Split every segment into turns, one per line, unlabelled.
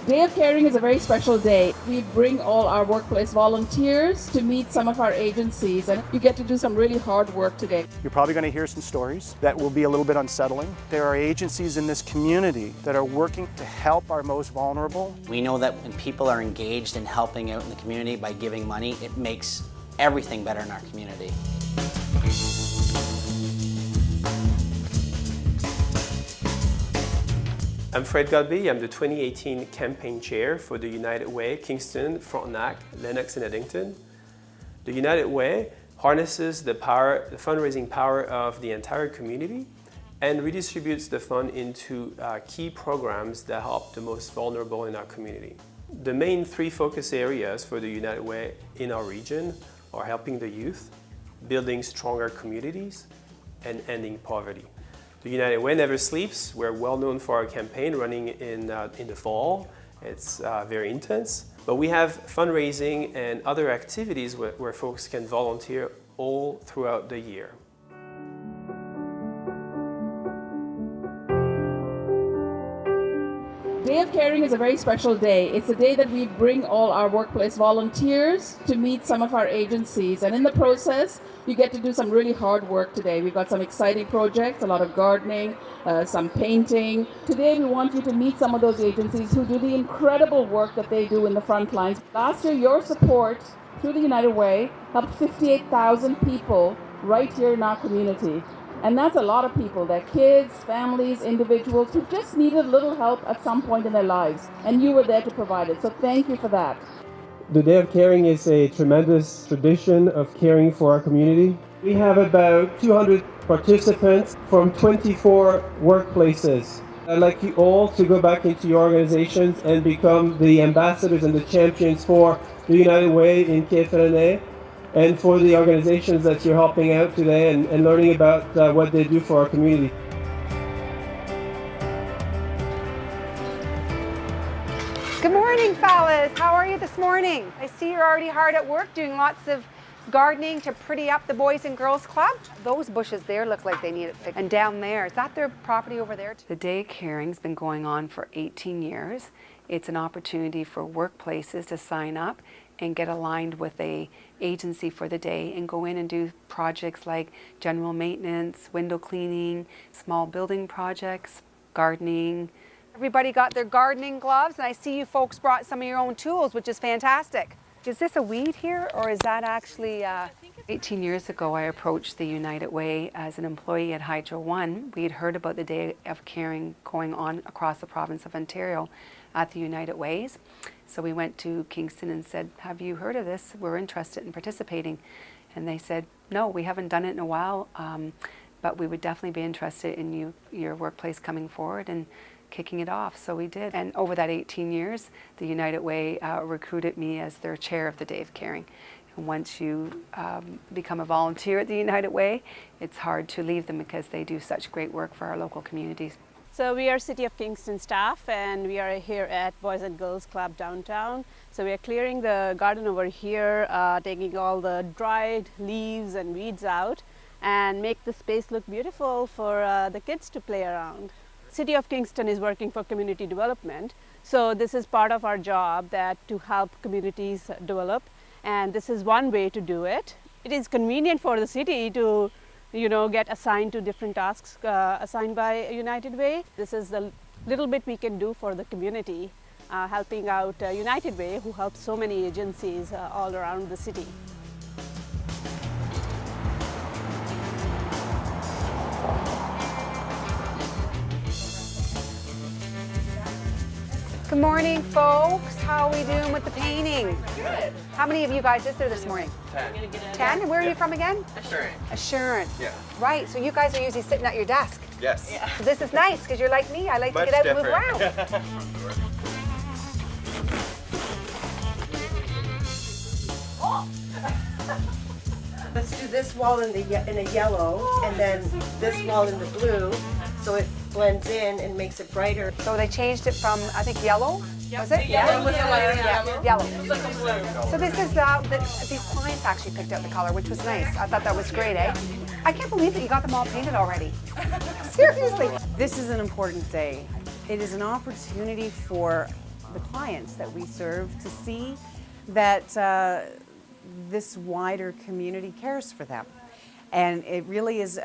Day of Caring is a very special day. We bring all our workplace volunteers to meet some of our agencies, and you get to do some really hard work today.
You're probably going to hear some stories that will be a little bit unsettling. There are agencies in this community that are working to help our most vulnerable.
We know that when people are engaged in helping out in the community by giving money, it makes everything better in our community.
I'm Fred Godby. I'm the 2018 campaign chair for the United Way, Kingston, Frontenac, Lennox, and Eddington. The United Way harnesses the fundraising power of the entire community and redistributes the fund into key programs that help the most vulnerable in our community. The main three focus areas for the United Way in our region are helping the youth, building stronger communities, and ending poverty. The United Way never sleeps. We're well known for our campaign running in the fall. It's very intense. But we have fundraising and other activities where folks can volunteer all throughout the year.
Day of Caring is a very special day. It's a day that we bring all our workplace volunteers to meet some of our agencies, and in the process you get to do some really hard work today. We've got some exciting projects, a lot of gardening, some painting. Today we want you to meet some of those agencies who do the incredible work that they do in the front lines. Last year your support through the United Way helped 58,000 people right here in our community. And that's a lot of people. They're kids, families, individuals who just needed a little help at some point in their lives. And you were there to provide it. So thank you for that.
The Day of Caring is a tremendous tradition of caring for our community. We have about 200 participants from 24 workplaces. I'd like you all to go back into your organizations and become the ambassadors and the champions for the United Way in KFL&A. And for the organizations that you're helping out today and learning about what they do for our community.
Good morning, fellas. How are you this morning? I see you're already hard at work doing lots of gardening to pretty up the Boys and Girls Club. Those bushes there look like they need it fixed. And down there, is that their property over there? The Day of Caring's been going on for 18 years. It's an opportunity for workplaces to sign up and get aligned with a agency for the day and go in and do projects like general maintenance, window cleaning, small building projects, gardening. Everybody got their gardening gloves, and I see you folks brought some of your own tools, which is fantastic. Is this a weed here, or is that actually 18 years ago, I approached the United Way as an employee at Hydro One. We had heard about the Day of Caring going on across the province of Ontario at the United Ways. So we went to Kingston and said, have you heard of this? We're interested in participating. And they said, no, we haven't done it in a while, but we would definitely be interested in your workplace coming forward and kicking it off. So we did. And over that 18 years, the United Way recruited me as their chair of the Day of Caring. And once you become a volunteer at the United Way, it's hard to leave them because they do such great work for our local communities.
So we are City of Kingston staff, and we are here at Boys and Girls Club downtown. So we are clearing the garden over here, taking all the dried leaves and weeds out and make the space look beautiful for the kids to play around. City of Kingston is working for community development. So this is part of our job to help communities develop, and this is one way to do it. It is convenient for the city to get assigned to different tasks assigned by United Way. This is the little bit we can do for the community, helping out United Way, who helps so many agencies all around the city.
Good morning, folks. How are we doing with the painting?
Good.
How many of you guys is there this morning?
10.
10? And where are you from again?
Assurance.
Assurance.
Yeah.
Right, so you guys are usually sitting at your desk.
Yes.
Yeah.
So this is nice, because you're like me. I like
Much
to get out
different.
and move around.
Let's do this wall in a yellow, and then this wall in the blue, so it blends in and makes it brighter.
So they changed it from, I think, yellow? Was it?
Yellow was the lighter
Yellow.
yellow. It was like a blue.
So this is, these clients actually picked out the color, which was nice. I thought that was great, eh? I can't believe that you got them all painted already. Seriously.
This is an important day. It is an opportunity for
the clients that we serve to see that this wider community cares for them. And it really is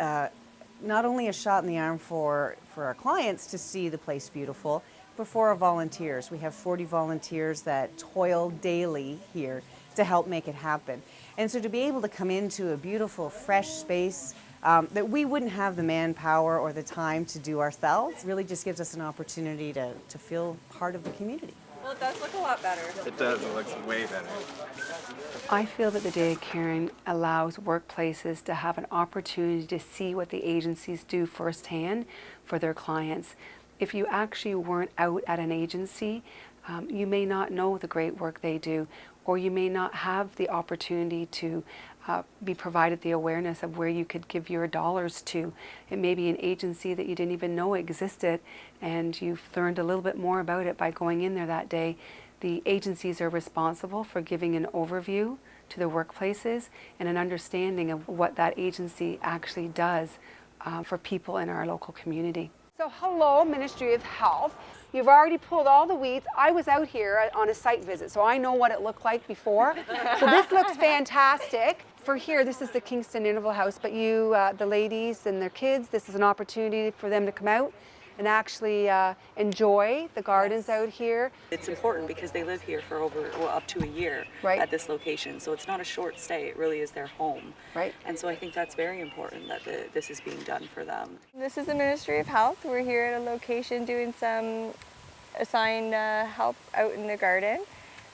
not only a shot in the arm for our clients to see the place beautiful, but for our volunteers. We have 40 volunteers that toil daily here to help make it happen. And so to be able to come into a beautiful, fresh space that we wouldn't have the manpower or the time to do ourselves really just gives us an opportunity to feel part of the community.
Well, it does look a lot better.
It does. It looks way better.
I feel that the Day of Caring allows workplaces to have an opportunity to see what the agencies do firsthand for their clients. If you actually weren't out at an agency, you may not know the great work they do, or you may not have the opportunity to be provided the awareness of where you could give your dollars to. It may be an agency that you didn't even know existed, and you've learned a little bit more about it by going in there that day. The agencies are responsible for giving an overview to the workplaces and an understanding of what that agency actually does for people in our local community. So hello, Ministry of Health. You've already pulled all the weeds. I was out here on a site visit, so I know what it looked like before. So this looks fantastic. For here, this is the Kingston Interval House, but you, the ladies and their kids, this is an opportunity for them to come out and actually enjoy the gardens out here.
It's important because they live here for up to a year at this location, so it's not a short stay, it really is their home.
Right.
And so I think that's very important that this is being done for them.
This is the Ministry of Health. We're here at a location doing some assigned help out in the garden.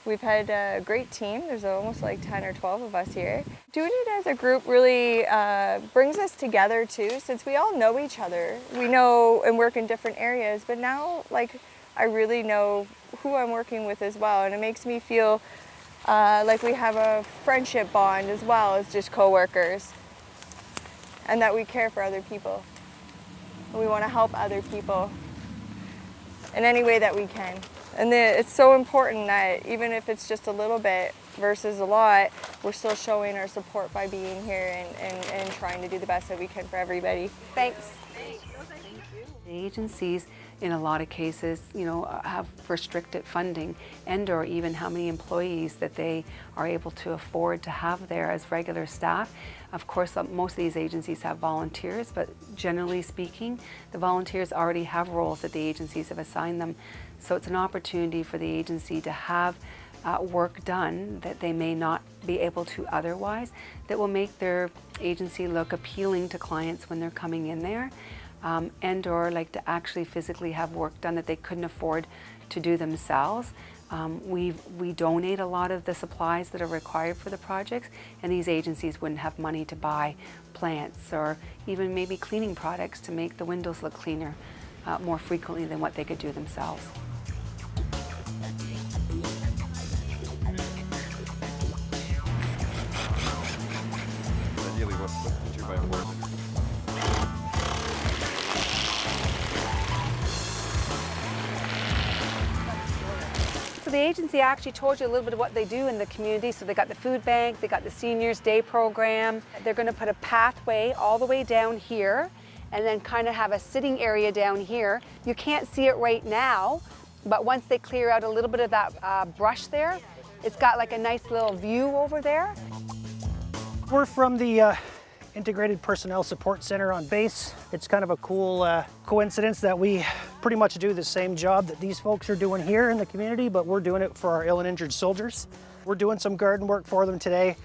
We've had a great team. There's almost like 10 or 12 of us here. Doing it as a group really brings us together too, since we all know each other. We know and work in different areas, but now I really know who I'm working with as well, and it makes me feel like we have a friendship bond as well as just co-workers, and that we care for other people. We want to help other people in any way that we can. And it's so important that even if it's just a little bit versus a lot, we're still showing our support by being here and trying to do the best that we can for everybody.
Thanks.
The agencies, in a lot of cases, have restricted funding and/or even how many employees that they are able to afford to have there as regular staff. Of course, most of these agencies have volunteers, but generally speaking, the volunteers already have roles that the agencies have assigned them. So it's an opportunity for the agency to have work done that they may not be able to otherwise, that will make their agency look appealing to clients when they're coming in there. And/or to actually physically have work done that they couldn't afford to do themselves. We donate a lot of the supplies that are required for the projects, and these agencies wouldn't have money to buy plants or even maybe cleaning products to make the windows look cleaner more frequently than what they could do themselves.
Ideally, what's the 2x4?
So the agency actually told you a little bit of what they do in the community. So they got the food bank, they got the Seniors Day program. They're going to put a pathway all the way down here and then kind of have a sitting area down here. You can't see it right now, but once they clear out a little bit of that brush there, it's got like a nice little view over there.
We're from the Integrated Personnel Support Center on base. It's kind of a cool coincidence that we pretty much do the same job that these folks are doing here in the community, but we're doing it for our ill and injured soldiers. We're doing some garden work for them today.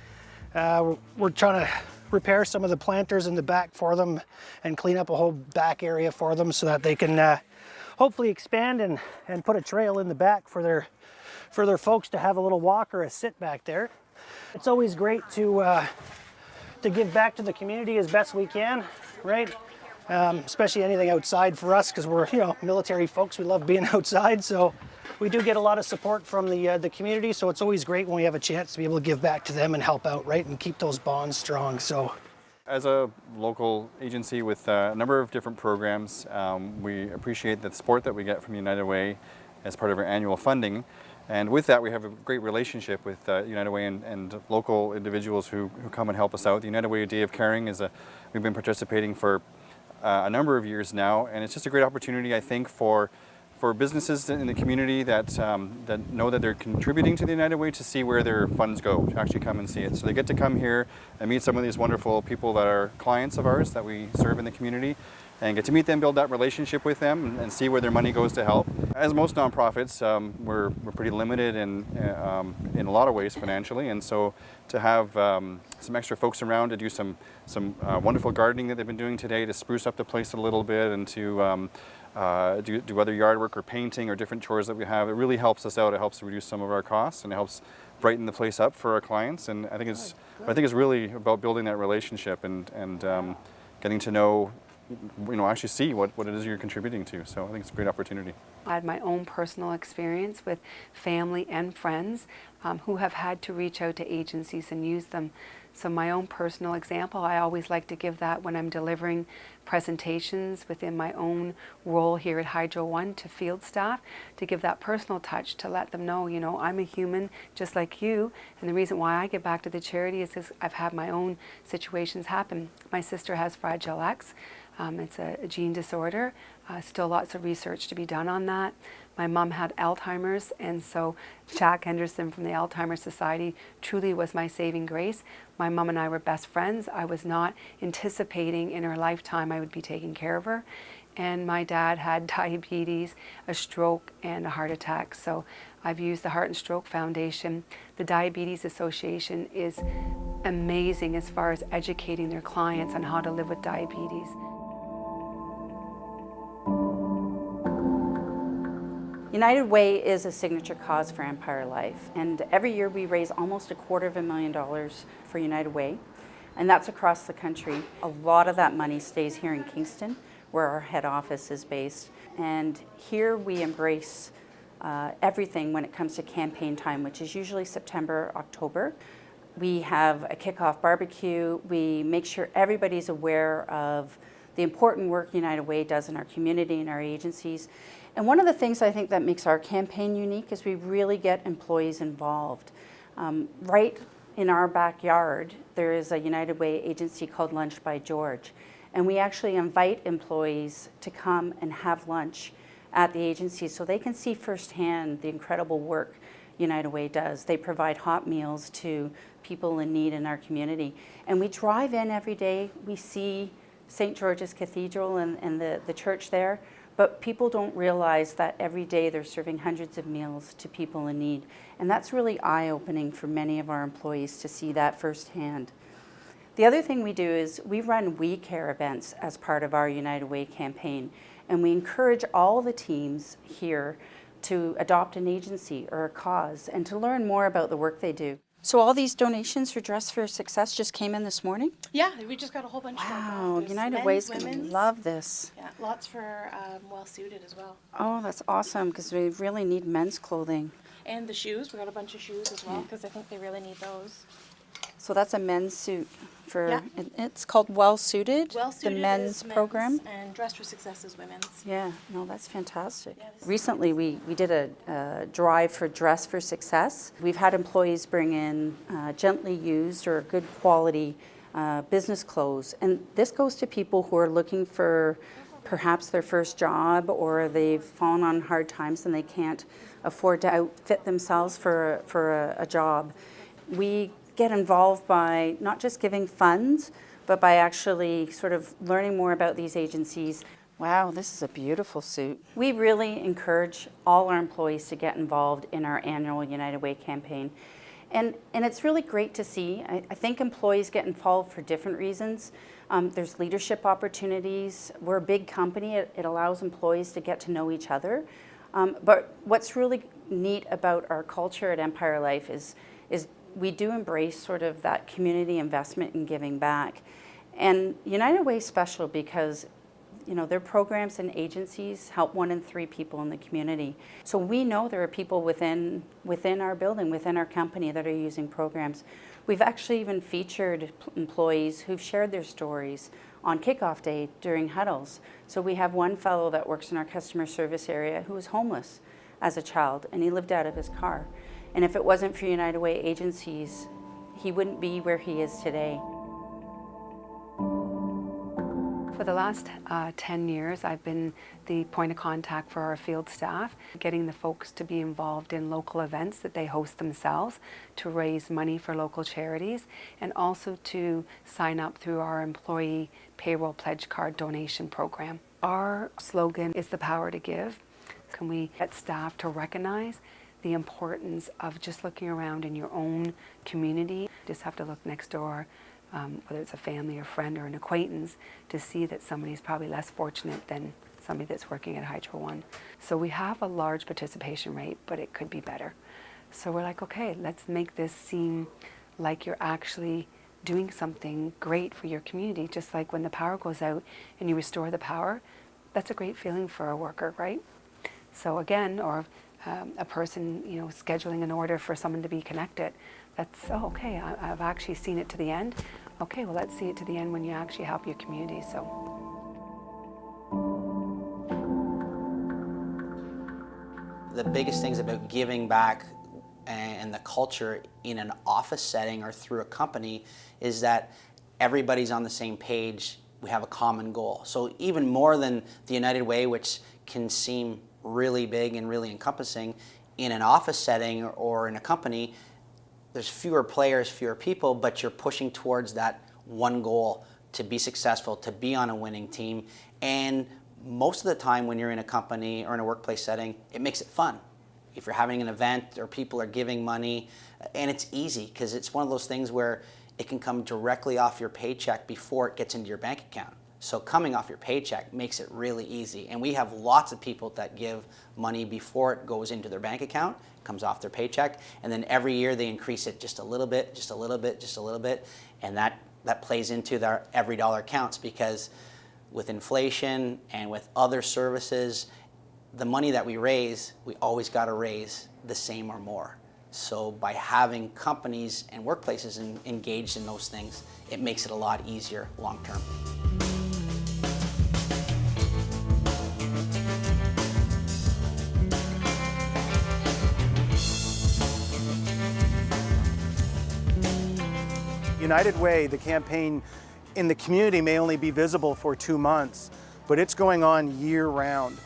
We're trying to repair some of the planters in the back for them and clean up a whole back area for them so that they can hopefully expand and put a trail in the back for their folks to have a little walk or a sit back there. It's always great to give back to the community as best we can, right? Especially anything outside for us, because we're military folks. We love being outside, so we do get a lot of support from the community. So it's always great when we have a chance to be able to give back to them and help out, right, and keep those bonds strong. So,
as a local agency with a number of different programs, we appreciate the support that we get from United Way as part of our annual funding. And with that, we have a great relationship with United Way and local individuals who come and help us out. The United Way Day of Caring we've been participating for a number of years now, and it's just a great opportunity, I think, for for businesses in the community that, that know that they're contributing to the United Way to see where their funds go, to actually come and see it. So they get to come here and meet some of these wonderful people that are clients of ours that we serve in the community, and get to meet them, build that relationship with them, and see where their money goes to help. As most nonprofits, we're pretty limited in a lot of ways financially, and so to have some extra folks around to do some wonderful gardening that they've been doing today to spruce up the place a little bit, and to do other yard work or painting or different chores that we have, it really helps us out. It helps to reduce some of our costs, and it helps brighten the place up for our clients. And I think it's really about building that relationship and getting to know, actually see what it is you're contributing to. So I think it's a great opportunity.
I had my own personal experience with family and friends who have had to reach out to agencies and use them. So my own personal example, I always like to give that when I'm delivering presentations within my own role here at Hydro One to field staff, to give that personal touch, to let them know, I'm a human just like you. And the reason why I give back to the charity is because I've had my own situations happen. My sister has Fragile X. It's a gene disorder. Still lots of research to be done on that. My mom had Alzheimer's, and so Jack Henderson from the Alzheimer's Society truly was my saving grace. My mom and I were best friends. I was not anticipating in her lifetime I would be taking care of her. And my dad had diabetes, a stroke, and a heart attack. So I've used the Heart and Stroke Foundation. The Diabetes Association is amazing as far as educating their clients on how to live with diabetes.
United Way is a signature cause for Empire Life, and every year we raise almost $250,000 for United Way, and that's across the country. A lot of that money stays here in Kingston, where our head office is based, and here we embrace everything when it comes to campaign time, which is usually September, October. We have a kickoff barbecue. We make sure everybody's aware of the important work United Way does in our community and our agencies. And one of the things I think that makes our campaign unique is we really get employees involved. Right in our backyard, there is a United Way agency called Lunch by George. And we actually invite employees to come and have lunch at the agency so they can see firsthand the incredible work United Way does. They provide hot meals to people in need in our community. And we drive in every day, we see St. George's Cathedral and the church there, but people don't realize that every day they're serving hundreds of meals to people in need. And that's really eye-opening for many of our employees to see that firsthand. The other thing we do is we run We Care events as part of our United Way campaign, and we encourage all the teams here to adopt an agency or a cause and to learn more about the work they do. So all these donations for Dress for Success just came in this morning?
Yeah, we just got a whole bunch.
Wow, United Way's going to love this.
Yeah, lots for Well Suited as well.
Oh, that's awesome, because we really need men's clothing.
And the shoes, we got a bunch of shoes as well, because I think they really need those.
So that's a men's suit for, it's called Well Suited,
Well Suited
the men's program.
And Dress for Success is women's.
Yeah, no, that's fantastic. Yeah, recently we did a drive for Dress for Success. We've had employees bring in gently used or good quality business clothes. And this goes to people who are looking for perhaps their first job, or they've fallen on hard times and they can't afford to outfit themselves for a job. We get involved by not just giving funds, but by actually sort of learning more about these agencies. Wow, this is a beautiful suit. We really encourage all our employees to get involved in our annual United Way campaign. And it's really great to see. I think employees get involved for different reasons. There's leadership opportunities. We're a big company. It allows employees to get to know each other. But what's really neat about our culture at Empire Life is we do embrace sort of that community investment and giving back. And United Way is special because, their programs and agencies help 1 in 3 people in the community. So we know there are people within our building, within our company, that are using programs. We've actually even featured employees who've shared their stories on kickoff day during huddles. So we have one fellow that works in our customer service area who was homeless as a child, and he lived out of his car. And if it wasn't for United Way agencies, he wouldn't be where he is today.
For the last 10 years, I've been the point of contact for our field staff, getting the folks to be involved in local events that they host themselves to raise money for local charities, and also to sign up through our employee payroll pledge card donation program. Our slogan is the power to give. Can we get staff to recognize the importance of just looking around in your own community? Just have to look next door, whether it's a family or friend or an acquaintance, to see that somebody's probably less fortunate than somebody that's working at Hydro One. So we have a large participation rate, but it could be better. So we're like, okay, let's make this seem like you're actually doing something great for your community. Just like when the power goes out and you restore the power, that's a great feeling for a worker, right? So again, or a person, you know, scheduling an order for someone to be connected. That's, oh, okay, I've actually seen it to the end. Okay, well, let's see it to the end when you actually help your community. So.
The biggest things about giving back and the culture in an office setting or through a company is that everybody's on the same page. We have a common goal. So even more than the United Way, which can seem really big and really encompassing, in an office setting or in a company, there's fewer players, fewer people, but you're pushing towards that one goal, to be successful, to be on a winning team. And most of the time when you're in a company or in a workplace setting, it makes it fun. If you're having an event or people are giving money, and it's easy because it's one of those things where it can come directly off your paycheck before it gets into your bank account. So coming off your paycheck makes it really easy. And we have lots of people that give money before it goes into their bank account, comes off their paycheck, and then every year they increase it just a little bit, just a little bit, just a little bit, and that plays into their every dollar counts, because with inflation and with other services, the money that we raise, we always got to raise the same or more. So by having companies and workplaces engaged in those things, it makes it a lot easier long term.
United Way, the campaign in the community, may only be visible for 2 months, but it's going on year-round.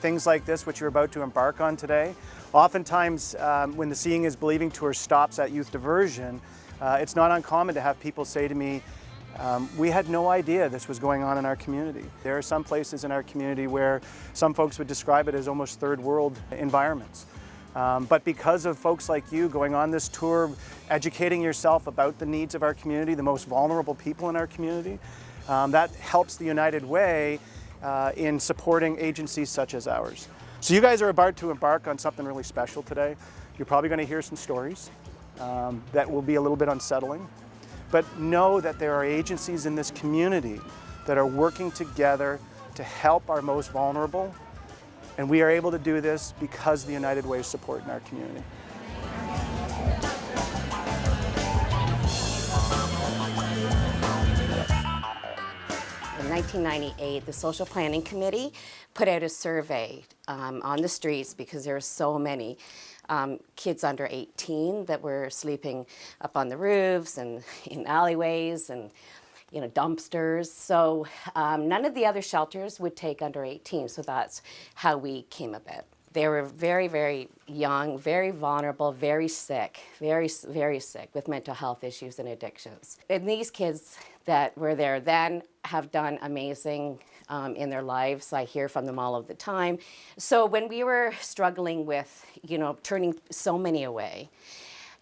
Things like this, which you're about to embark on today, oftentimes when the Seeing is Believing tour stops at youth diversion, it's not uncommon to have people say to me, we had no idea this was going on in our community. There are some places in our community where some folks would describe it as almost third world environments. But because of folks like you going on this tour, educating yourself about the needs of our community, the most vulnerable people in our community, that helps the United Way in supporting agencies such as ours. So you guys are about to embark on something really special today. You're probably going to hear some stories that will be a little bit unsettling, but know that there are agencies in this community that are working together to help our most vulnerable. And we are able to do this because of the United Way support in our community.
In 1998, the Social Planning Committee put out a survey on the streets, because there were so many kids under 18 that were sleeping up on the roofs and in alleyways and dumpsters. So none of the other shelters would take under 18, so that's how we came about. They were very, very young, very vulnerable, very sick, very, very sick with mental health issues and addictions. And these kids that were there then have done amazing in their lives. I hear from them all of the time. So when we were struggling with, turning so many away,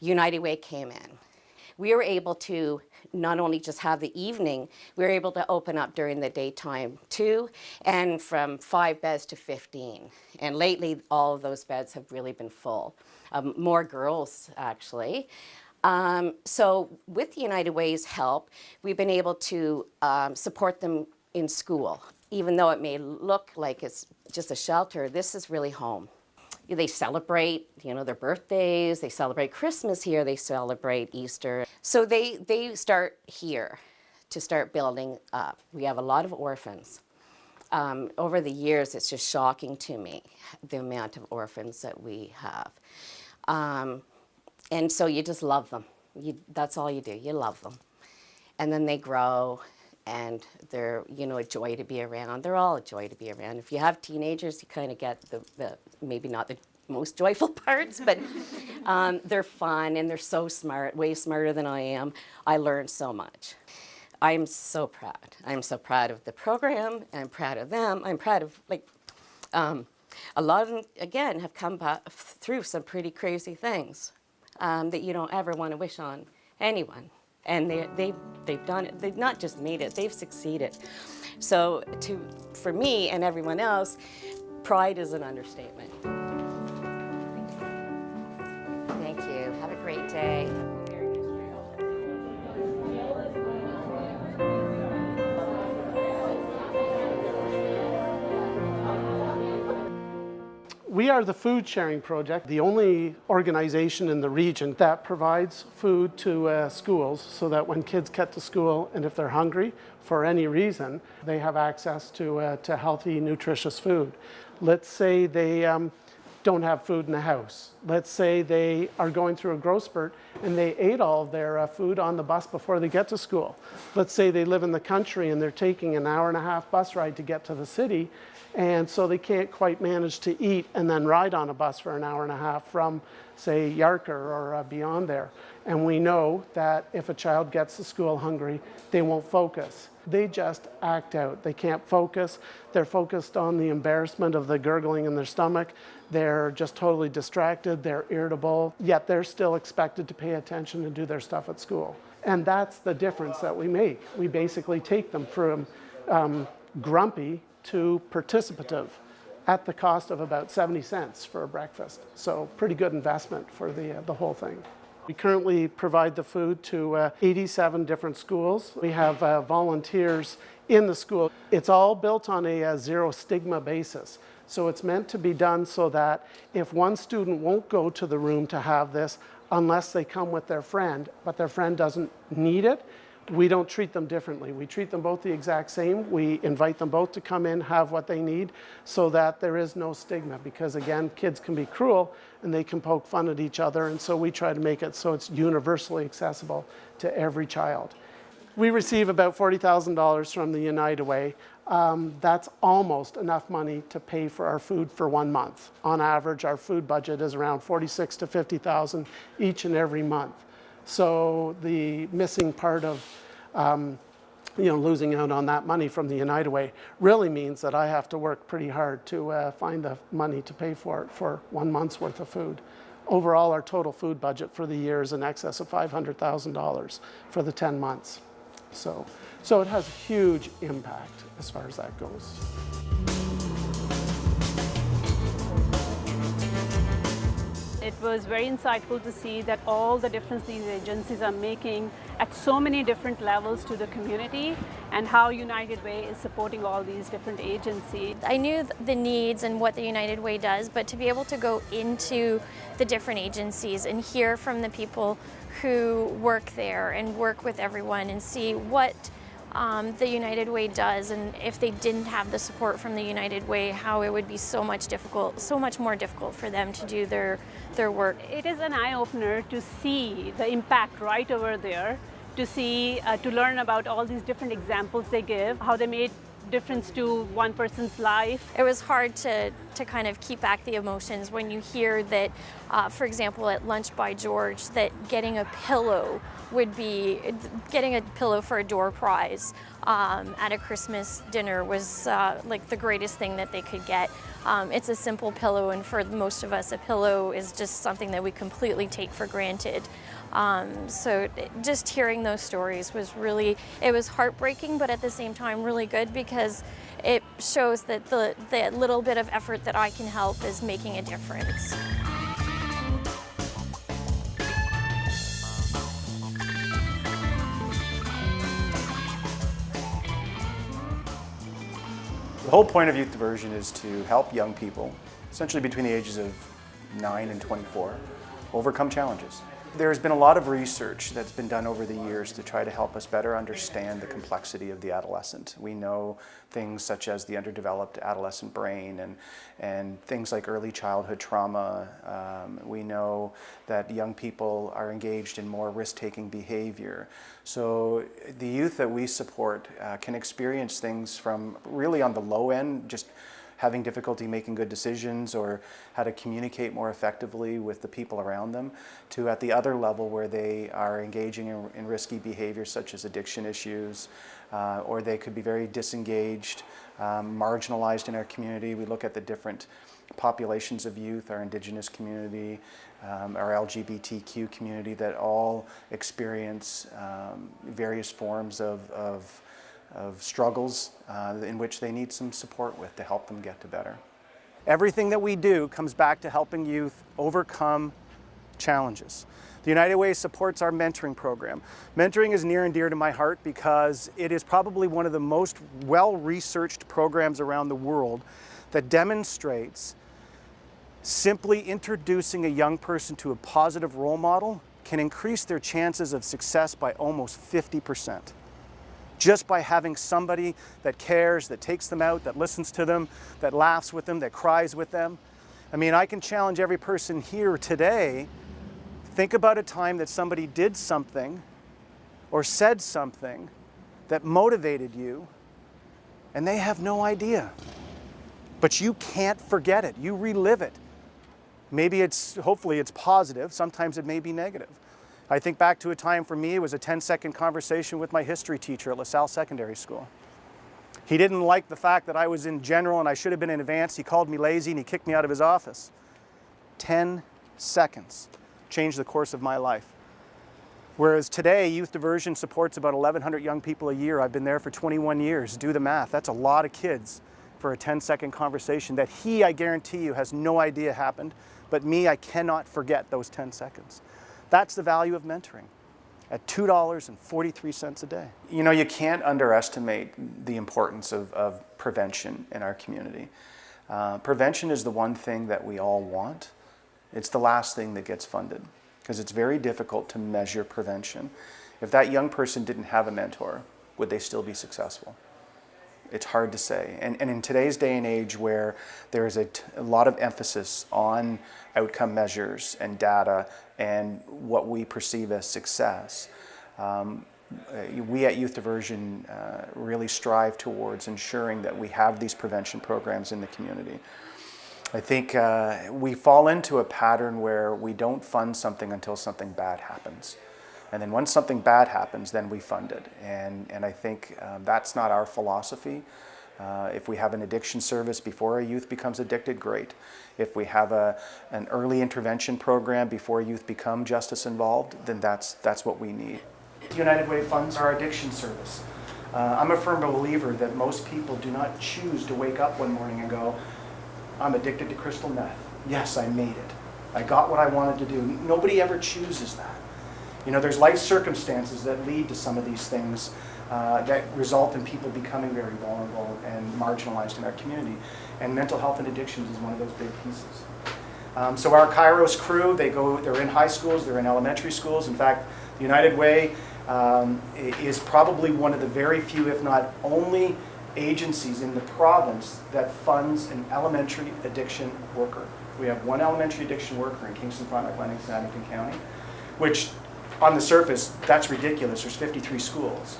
United Way came in. We were able to not only just have the evening, we were able to open up during the daytime too, and from 5 beds to 15. And lately, all of those beds have really been full. More girls, actually. So with the United Way's help, we've been able to support them in school. Even though it may look like it's just a shelter, this is really home. They celebrate, their birthdays, they celebrate Christmas here, they celebrate Easter. So they start here to start building up. We have a lot of orphans. Over the years, it's just shocking to me, the amount of orphans that we have. And so you just love them. That's all you do, you love them. And then they grow, and they're, you know, a joy to be around. They're all a joy to be around. If you have teenagers, you kind of get the maybe not the most joyful parts, but they're fun and they're so smart, way smarter than I am. I learned so much. I'm so proud. I'm so proud of the program. I'm proud of them. I'm proud of, like, a lot of them, again, have come through some pretty crazy things that you don't ever want to wish on anyone. And they've done it. They've not just made it, they've succeeded. So for me and everyone else, pride is an understatement. Thank you. Have a great day.
We are the Food Sharing Project, the only organization in the region that provides food to schools so that when kids get to school and if they're hungry for any reason, they have access to healthy, nutritious food. Let's say they don't have food in the house. Let's say they are going through a growth spurt and they ate all of their food on the bus before they get to school. Let's say they live in the country and they're taking an hour-and-a-half bus ride to get to the city, and so they can't quite manage to eat and then ride on a bus for an hour and a half from, say, Yarker or beyond there. And we know that if a child gets to school hungry, they won't focus. They just act out. They can't focus. They're focused on the embarrassment of the gurgling in their stomach. They're just totally distracted. They're irritable, yet they're still expected to pay attention and do their stuff at school. And that's the difference that we make. We basically take them from grumpy to participative at the cost of about 70 cents for a breakfast. So pretty good investment for the whole thing. We currently provide the food to 87 different schools. We have volunteers in the school. It's all built on a zero stigma basis. So it's meant to be done so that if one student won't go to the room to have this unless they come with their friend, but their friend doesn't need it, we don't treat them differently. We treat them both the exact same. We invite them both to come in, have what they need, so that there is no stigma. Because again, kids can be cruel and they can poke fun at each other, and so we try to make it so it's universally accessible to every child. We receive about $40,000 from the United Way. That's almost enough money to pay for our food for 1 month. On average, our food budget is around $46,000 to $50,000 each and every month. So the missing part of losing out on that money from the United Way really means that I have to work pretty hard to find the money to pay for it for 1 month's worth of food. Overall, our total food budget for the year is in excess of $500,000 for the 10 months. So it has a huge impact as far as that goes.
It was very insightful to see that all the difference these agencies are making at so many different levels to the community, and how United Way is supporting all these different agencies.
I knew the needs and what the United Way does, but to be able to go into the different agencies and hear from the people who work there and work with everyone and see what the United Way does, and if they didn't have the support from the United Way, how it would be so much more difficult for them to do their work.
It is an eye-opener to see the impact right over there, to see, to learn about all these different examples they give, how they made difference to one person's life.
It was hard to kind of keep back the emotions when you hear that, for example, at Lunch by George, that getting a pillow for a door prize at a Christmas dinner was like the greatest thing that they could get. It's a simple pillow, and for most of us, a pillow is just something that we completely take for granted. So just hearing those stories was it was heartbreaking, but at the same time really good, because it shows that the little bit of effort that I can help is making a difference.
The whole point of youth diversion is to help young people, essentially between the ages of 9 and 24, overcome challenges. There's been a lot of research that's been done over the years to try to help us better understand the complexity of the adolescent. We know things such as the underdeveloped adolescent brain and things like early childhood trauma. We know that young people are engaged in more risk-taking behavior. So the youth that we support can experience things from really on the low end, just having difficulty making good decisions or how to communicate more effectively with the people around them, to at the other level where they are engaging in risky behaviors such as addiction issues, or they could be very disengaged, marginalized in our community. We look at the different populations of youth, our Indigenous community, our LGBTQ community, that all experience various forms of struggles in which they need some support with to help them get to better. Everything that we do comes back to helping youth overcome challenges. The United Way supports our mentoring program. Mentoring is near and dear to my heart because it is probably one of the most well-researched programs around the world that demonstrates simply introducing a young person to a positive role model can increase their chances of success by almost 50%. Just by having somebody that cares, that takes them out, that listens to them, that laughs with them, that cries with them. I mean, I can challenge every person here today, think about a time that somebody did something or said something that motivated you, and they have no idea. But you can't forget it, you relive it. Maybe hopefully it's positive, sometimes it may be negative. I think back to a time for me, it was a 10-second conversation with my history teacher at LaSalle Secondary School. He didn't like the fact that I was in general and I should have been in advanced. He called me lazy and he kicked me out of his office. 10 seconds changed the course of my life. Whereas today, youth diversion supports about 1,100 young people a year. I've been there for 21 years. Do the math. That's a lot of kids for a 10-second conversation that he, I guarantee you, has no idea happened. But me, I cannot forget those 10 seconds. That's the value of mentoring at $2.43 a day. You know, you can't underestimate the importance of prevention in our community. Prevention is the one thing that we all want. It's the last thing that gets funded because it's very difficult to measure prevention. If that young person didn't have a mentor, would they still be successful? It's hard to say. And in today's day and age where there is a lot of emphasis on outcome measures and data and what we perceive as success, we at Youth Diversion really strive towards ensuring that we have these prevention programs in the community. I think we fall into a pattern where we don't fund something until something bad happens. And then once something bad happens, then we fund it. And I think that's not our philosophy. If we have an addiction service before a youth becomes addicted, great. If we have an early intervention program before youth become justice involved, then that's what we need. United Way funds our addiction service. I'm a firm believer that most people do not choose to wake up one morning and go, I'm addicted to crystal meth. Yes, I made it. I got what I wanted to do. Nobody ever chooses that. You know, there's life circumstances that lead to some of these things that result in people becoming very vulnerable and marginalized in our community. And mental health and addictions is one of those big pieces. So our Kairos crew, they're in high schools, they're in elementary schools. In fact, the United Way is probably one of the very few, if not only, agencies in the province that funds an elementary addiction worker. We have one elementary addiction worker in Kingston, Frontenac, Lennox, and Addington County, which on the surface, that's ridiculous. There's 53 schools.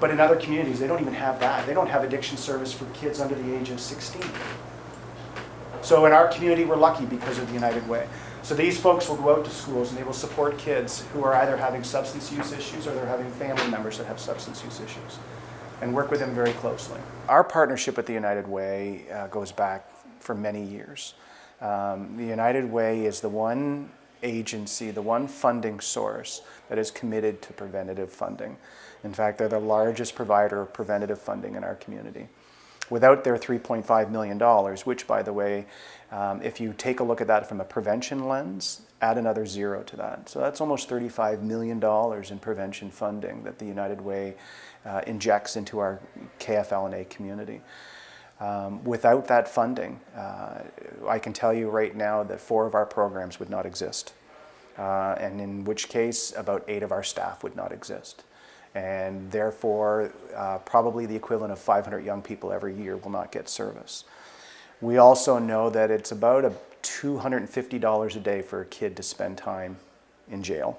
But in other communities, they don't even have that. They don't have addiction service for kids under the age of 16. So in our community, we're lucky because of the United Way. So these folks will go out to schools and they will support kids who are either having substance use issues or they're having family members that have substance use issues, and work with them very closely. Our partnership with the United Way goes back for many years. The United Way is the one agency, the one funding source that is committed to preventative funding. In fact, they're the largest provider of preventative funding in our community. Without their $3.5 million, which, by the way, if you take a look at that from a prevention lens, add another zero to that. So that's almost $35 million in prevention funding that the United Way injects into our KFL&A community. Without that funding, I can tell you right now that 4 of our programs would not exist. and in which case about 8 of our staff would not exist. And therefore, probably the equivalent of 500 young people every year will not get service. We also know that it's about $250 a day for a kid to spend time in jail.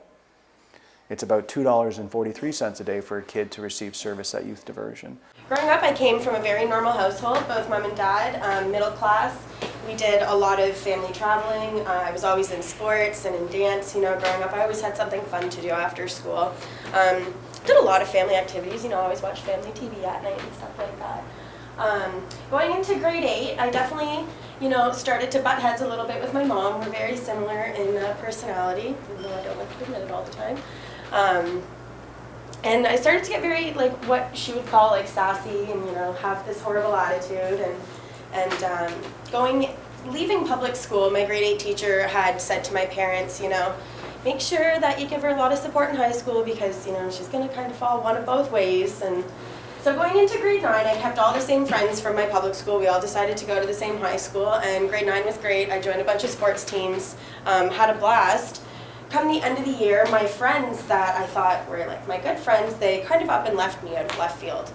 It's about $2.43 a day for a kid to receive service at youth diversion.
Growing up, I came from a very normal household, both mom and dad, middle class. We did a lot of family traveling. I was always in sports and in dance. You know, growing up, I always had something fun to do after school. Did a lot of family activities. You know, I always watched family TV at night and stuff like that. Going into grade 8, I definitely, you know, started to butt heads a little bit with my mom. We're very similar in personality, even though I don't like to admit it all the time. And I started to get very, like, what she would call, like, sassy and, you know, have this horrible attitude. And leaving public school, my grade 8 teacher had said to my parents, you know, make sure that you give her a lot of support in high school because, you know, she's going to kind of fall one of both ways. And so going into grade 9, I kept all the same friends from my public school. We all decided to go to the same high school, and grade 9 was great. I joined a bunch of sports teams, had a blast. Come the end of the year, my friends that I thought were like my good friends, they kind of up and left me out of left field.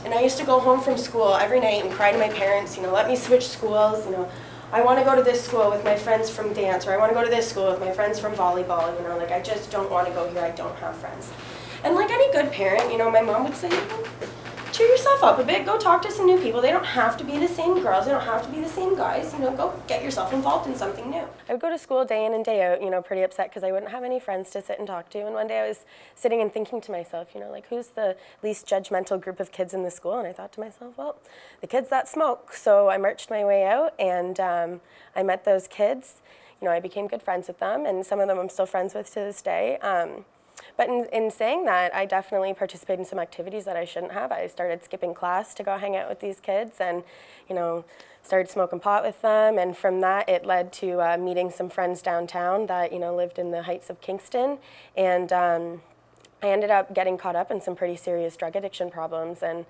And I used to go home from school every night and cry to my parents, you know, let me switch schools, you know, I want to go to this school with my friends from dance, or I want to go to this school with my friends from volleyball, you know, like I just don't want to go here, I don't have friends. And like any good parent, you know, my mom would say, you know, cheer yourself up a bit, go talk to some new people. They don't have to be the same girls, they don't have to be the same guys, you know, go get yourself involved in something new. I would go to school day in and day out, you know, pretty upset because I wouldn't have any friends to sit and talk to. And one day I was sitting and thinking to myself, you know, like who's the least judgmental group of kids in the school? And I thought to myself, well, the kids that smoke. So I marched my way out and I met those kids. You know, I became good friends with them, and some of them I'm still friends with to this day. But in saying that, I definitely participated in some activities that I shouldn't have. I started skipping class to go hang out with these kids and, you know, started smoking pot with them. And from that, it led to meeting some friends downtown that, you know, lived in the heights of Kingston. And I ended up getting caught up in some pretty serious drug addiction problems. And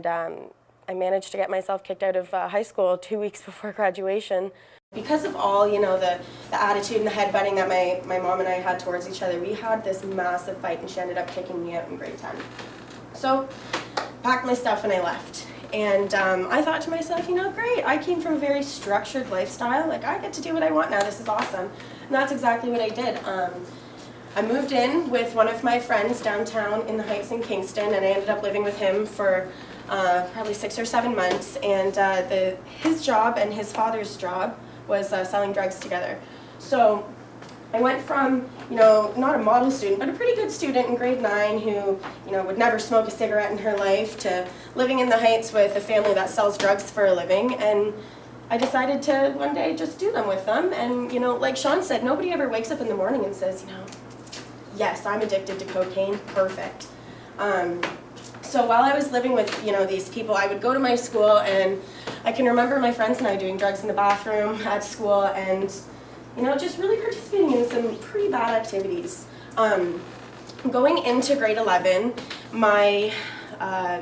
I managed to get myself kicked out of high school 2 weeks before graduation. Because of all, you know, the attitude and the headbutting that my mom and I had towards each other, we had this massive fight and she ended up kicking me out in grade 10. So, packed my stuff and I left. And I thought to myself, you know, great, I came from a very structured lifestyle, like I get to do what I want now, this is awesome. And that's exactly what I did. I moved in with one of my friends downtown in the Heights in Kingston, and I ended up living with him for probably 6 or 7 months. And his job and his father's job was selling drugs together. So I went from, you know, not a model student, but a pretty good student in grade 9 who, you know, would never smoke a cigarette in her life to living in the Heights with a family that sells drugs for a living. And I decided to one day just do them with them. And, you know, like Sean said, nobody ever wakes up in the morning and says, you know, yes, I'm addicted to cocaine, perfect. So while I was living with, you know, these people, I would go to my school, and I can remember my friends and I doing drugs in the bathroom at school, and, you know, just really participating in some pretty bad activities. Going into grade 11, my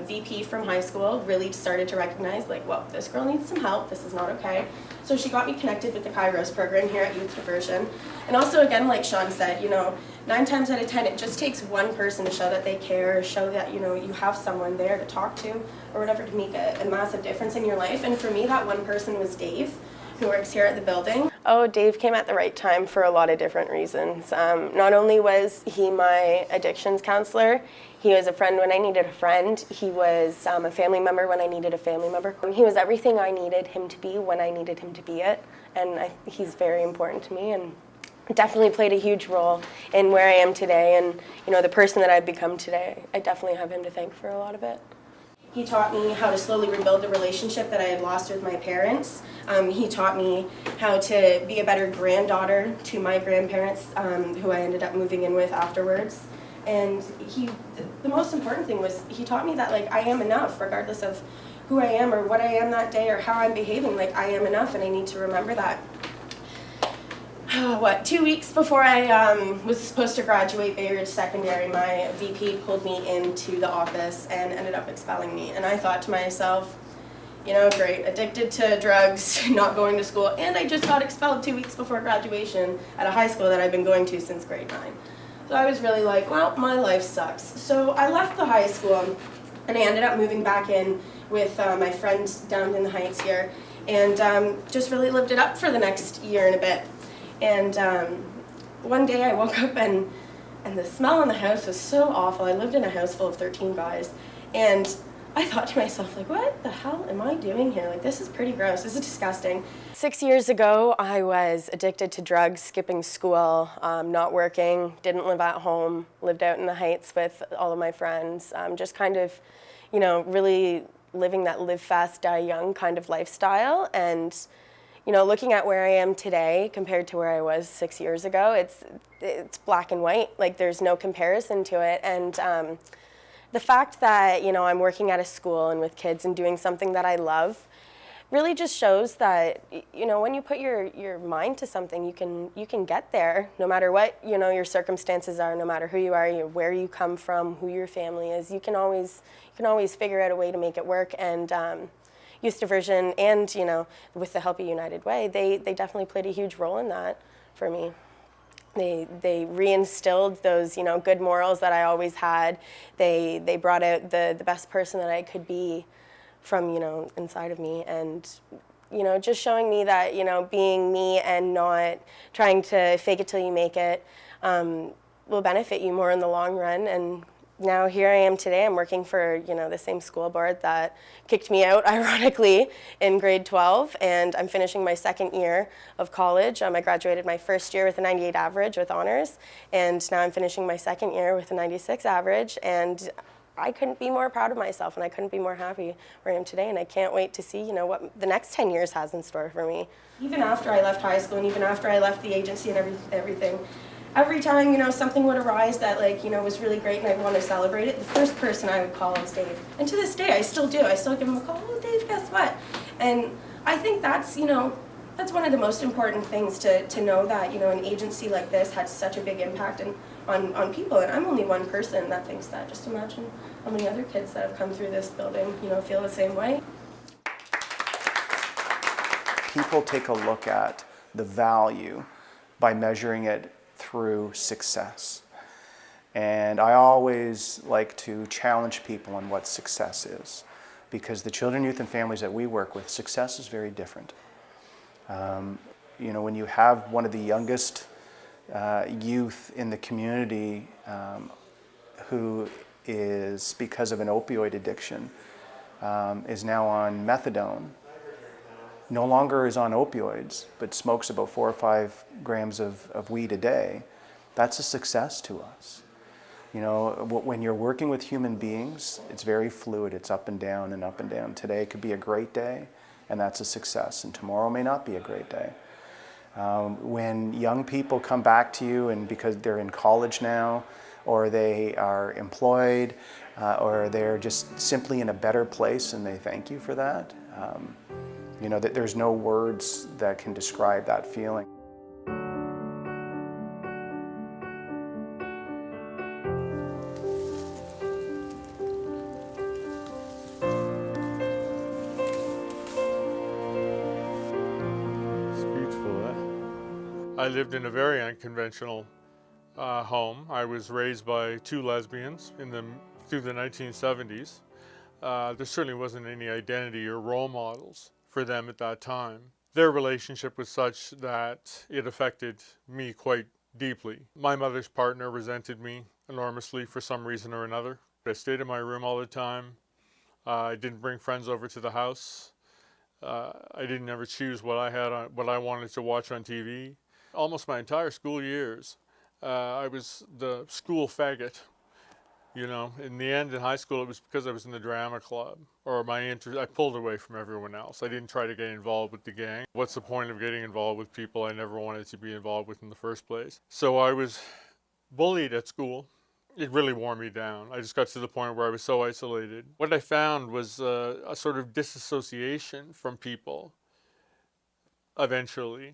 VP from high school really started to recognize, like, well, this girl needs some help, this is not okay. So she got me connected with the Kairos program here at Youth Diversion. And also, again, like Sean said, you know, 9 times out of 10, it just takes one person to show that they care, show that, you know, you have someone there to talk to or whatever to make a massive difference in your life. And for me, that one person was Dave, who works here at the building. Oh, Dave came at the right time for a lot of different reasons. Not only was he my addictions counselor, he was a friend when I needed a friend. He was a family member when I needed a family member. He was everything I needed him to be when I needed him to be it. And he's very important to me, and definitely played a huge role in where I am today and, you know, the person that I've become today. I definitely have him to thank for a lot of it. He taught me how to slowly rebuild the relationship that I had lost with my parents. He taught me how to be a better granddaughter to my grandparents, who I ended up moving in with afterwards. And the most important thing was he taught me that, like, I am enough regardless of who I am or what I am that day or how I'm behaving. Like, I am enough, and I need to remember that. 2 weeks before I was supposed to graduate Bay Ridge Secondary, my VP pulled me into the office and ended up expelling me. And I thought to myself, You know, great, addicted to drugs, not going to school, and I just got expelled 2 weeks before graduation at a high school that I've been going to since grade 9. So I was really like, well, my life sucks. So I left the high school, and I ended up moving back in with my friend down in the Heights here, and just really lived it up for the next year and a bit. And one day I woke up and the smell in the house was so awful. I lived in a house full of 13 guys, and I thought to myself, like, what the hell am I doing here? Like, this is pretty gross. This is disgusting. 6 years ago, I was addicted to drugs, skipping school, not working, didn't live at home, lived out in the Heights with all of my friends, just kind of, you know, really living that live fast, die young kind of lifestyle. And, you know, looking at where I am today compared to where I was 6 years ago, it's black and white. Like, there's no comparison to it. And the fact that, you know, I'm working at a school and with kids and doing something that I love really just shows that, you know, when you put your mind to something, you can get there no matter what, you know, your circumstances are, no matter who you are, where you come from, who your family is. You can always figure out a way to make it work. And youth diversion and, you know, with the help of United Way, they definitely played a huge role in that for me. They reinstilled those, you know, good morals that I always had. They brought out the best person that I could be from, you know, inside of me. And, you know, just showing me that, you know, being me and not trying to fake it till you make it will benefit you more in the long run. And now here I am today. I'm working for, you know, the same school board that kicked me out, ironically, in grade 12, and I'm finishing my second year of college. I graduated my first year with a 98 average with honors, and now I'm finishing my second year with a 96 average, and I couldn't be more proud of myself, and I couldn't be more happy where I am today, and I can't wait to see, you know, what the next 10 years has in store for me. Even after I left high school, and even after I left the agency and everything, every time, you know, something would arise that, like, you know, was really great and I'd want to celebrate it, the first person I would call is Dave. And to this day, I still do. I still give him a call, oh, Dave, guess what? And I think that's, you know, that's one of the most important things to know that, you know, an agency like this had such a big impact on people. And I'm only one person that thinks that. Just imagine how many other kids that have come through this building, you know, feel the same way.
People take a look at the value by measuring it through success. And I always like to challenge people on what success is, because the children, youth, and families that we work with, success is very different. You know, when you have one of the youngest youth in the community who is, because of an opioid addiction, is now on methadone, no longer is on opioids, but smokes about 4 or 5 grams of weed a day, that's a success to us. You know, when you're working with human beings, it's very fluid. It's up and down and up and down. Today could be a great day, and that's a success, and tomorrow may not be a great day. When young people come back to you, and because they're in college now, or they are employed, or they're just simply in a better place, and they thank you for that, you know, that there's no words that can describe that feeling.
It's beautiful, eh? I lived in a very unconventional home. I was raised by 2 lesbians through the 1970s. There certainly wasn't any identity or role models for them at that time. Their relationship was such that it affected me quite deeply. My mother's partner resented me enormously for some reason or another. I stayed in my room all the time. I didn't bring friends over to the house. I didn't ever choose what I wanted to watch on TV. Almost my entire school years, I was the school faggot. You know, in the end, in high school, it was because I was in the drama club, or I pulled away from everyone else. I didn't try to get involved with the gang. What's the point of getting involved with people I never wanted to be involved with in the first place? So I was bullied at school. It really wore me down. I just got to the point where I was so isolated. What I found was a sort of disassociation from people eventually,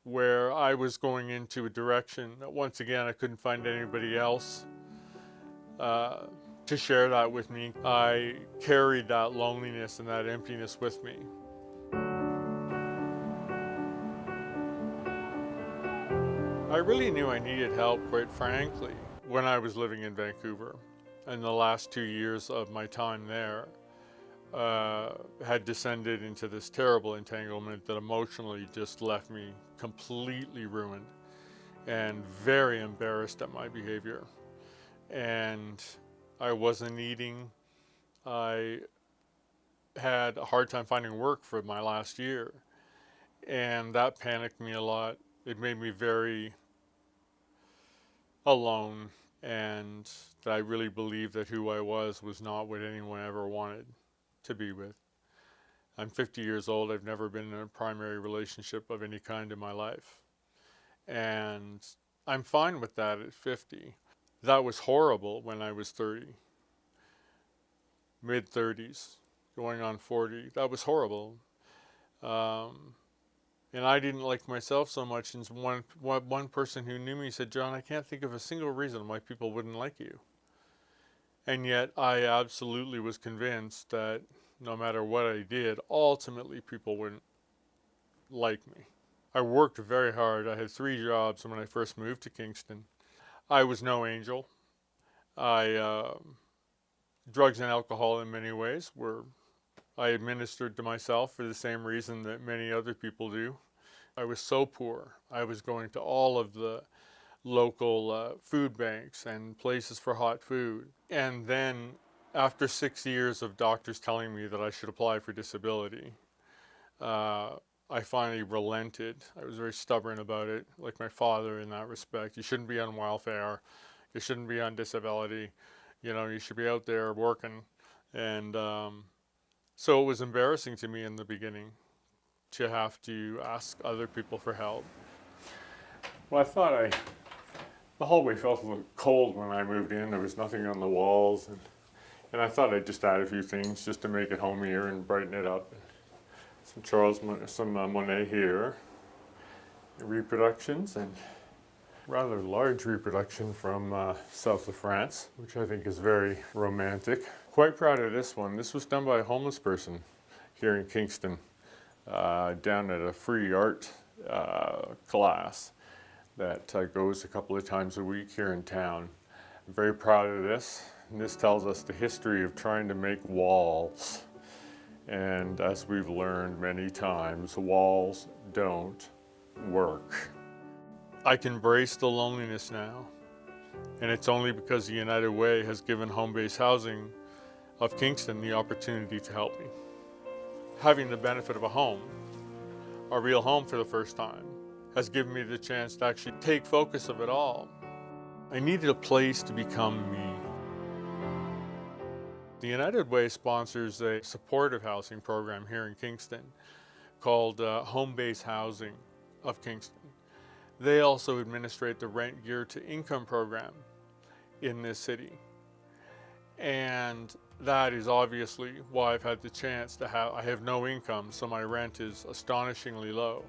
where I was going into a direction that, once again, I couldn't find anybody else to share that with me. I carried that loneliness and that emptiness with me. I really knew I needed help, quite frankly, when I was living in Vancouver. And the last 2 years of my time there had descended into this terrible entanglement that emotionally just left me completely ruined and very embarrassed at my behavior. And I wasn't eating. I had a hard time finding work for my last year. And that panicked me a lot. It made me very alone, and that I really believed that who I was not what anyone ever wanted to be with. I'm 50 years old. I've never been in a primary relationship of any kind in my life. And I'm fine with that at 50. That was horrible when I was 30. Mid-30s, going on 40. That was horrible. And I didn't like myself so much, and one person who knew me said, "John, I can't think of a single reason why people wouldn't like you." And yet I absolutely was convinced that no matter what I did, ultimately people wouldn't like me. I worked very hard. I had 3 jobs when I first moved to Kingston. I was no angel. Drugs and alcohol in many ways I administered to myself for the same reason that many other people do. I was so poor. I was going to all of the local food banks and places for hot food. And then after 6 years of doctors telling me that I should apply for disability, I finally relented. I was very stubborn about it, like my father in that respect. You shouldn't be on welfare. You shouldn't be on disability. You know, you should be out there working. And so it was embarrassing to me in the beginning to have to ask other people for help.
Well, I thought the hallway felt a little cold when I moved in. There was nothing on the walls, and I thought I'd just add a few things just to make it homier and brighten it up. Some Monet here, reproductions, and rather large reproduction from south of France, which I think is very romantic. Quite proud of this one. This was done by a homeless person here in Kingston, down at a free art class that goes a couple of times a week here in town. I'm very proud of this, and this tells us the history of trying to make walls. And as we've learned many times, walls don't work.
I can embrace the loneliness now, and it's only because the United Way has given home-based housing of Kingston the opportunity to help me. Having the benefit of a real home for the first time, has given me the chance to actually take focus of it all. I needed a place to become me. The United Way sponsors a supportive housing program here in Kingston called Home-Based Housing of Kingston. They also administrate the Rent Geared to Income program in this city. And that is obviously why I've had the chance to I have no income, so my rent is astonishingly low.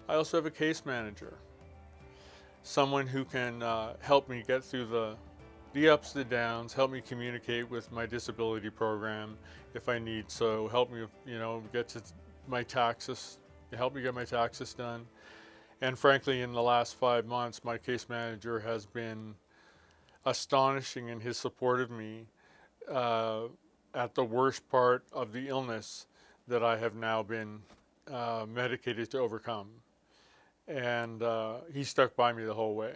I also have a case manager, someone who can help me get through the ups, the downs, help me communicate with my disability program if I need so, help me, get to my taxes, help me get my taxes done. And frankly, in the last 5 months, my case manager has been astonishing in his support of me at the worst part of the illness that I have now been medicated to overcome. And he stuck by me the whole way.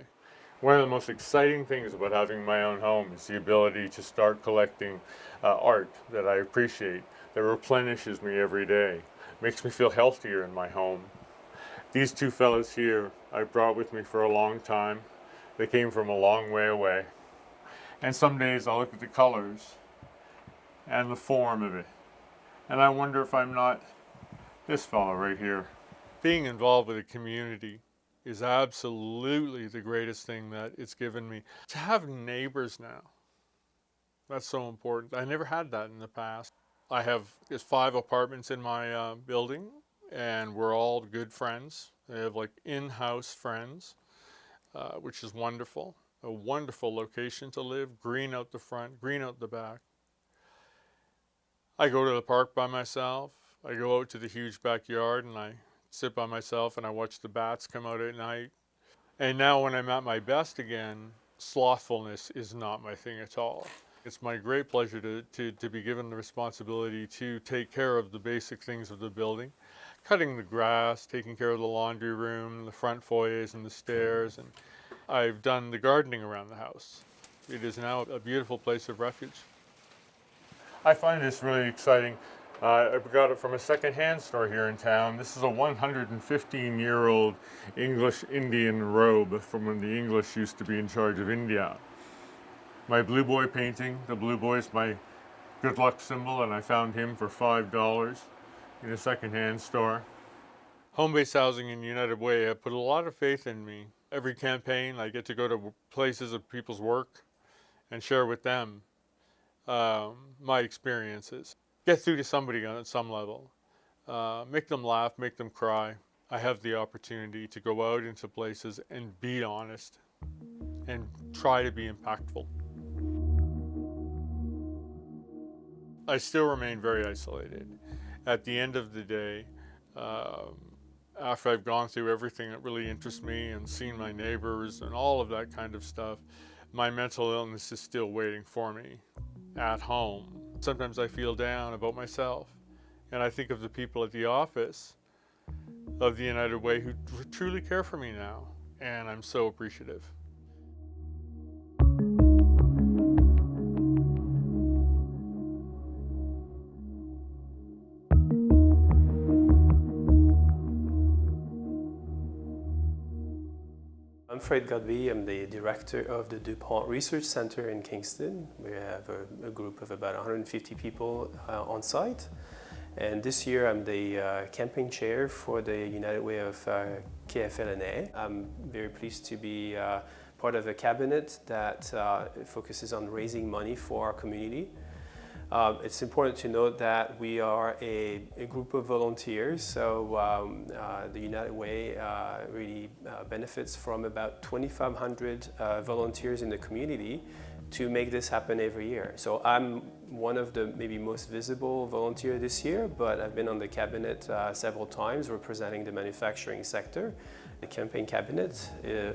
One of the most exciting things about having my own home is the ability to start collecting art that I appreciate, that replenishes me every day, makes me feel healthier in my home. These two fellows here I brought with me for a long time. They came from a long way away. And some days I'll look at the colors and the form of it, and I wonder if I'm not this fellow right here.
Being involved with a community is absolutely the greatest thing that it's given me. To have neighbors now, that's so important. I never had that in the past. There's 5 apartments in my building, and we're all good friends. I have like in-house friends, which is wonderful. a wonderful location to live, green out the front, green out the back. I go to the park by myself. I go out to the huge backyard and I sit by myself and I watch the bats come out at night. And now when I'm at my best again, slothfulness is not my thing at all. It's my great pleasure to be given the responsibility to take care of the basic things of the building, cutting the grass, taking care of the laundry room, the front foyers and the stairs, and I've done the gardening around the house. It is now a beautiful place of refuge. I find this really exciting. I got it from a second-hand store here in town. This is a 115-year-old English Indian robe from when the English used to be in charge of India. My Blue Boy painting, the Blue Boy is my good luck symbol, and I found him for $5 in a second-hand store. Home-based housing and United Way have put a lot of faith in me. Every campaign, I get to go to places of people's work and share with them my experiences. Get through to somebody on some level. Make them laugh, make them cry. I have the opportunity to go out into places and be honest and try to be impactful. I still remain very isolated. At the end of the day, after I've gone through everything that really interests me and seen my neighbors and all of that kind of stuff, my mental illness is still waiting for me at home. Sometimes I feel down about myself, and I think of the people at the office of the United Way who truly care for me now, and I'm so appreciative.
I'm Fred Godby. I'm the director of the DuPont Research Center in Kingston. We have a group of about 150 people on site. And this year I'm the campaign chair for the United Way of KFL&A. I'm very pleased to be part of a cabinet that focuses on raising money for our community. It's important to note that we are a group of volunteers, so the United Way really benefits from about 2,500 volunteers in the community to make this happen every year. So I'm one of the maybe most visible volunteer this year, but I've been on the cabinet several times representing the manufacturing sector. The campaign cabinet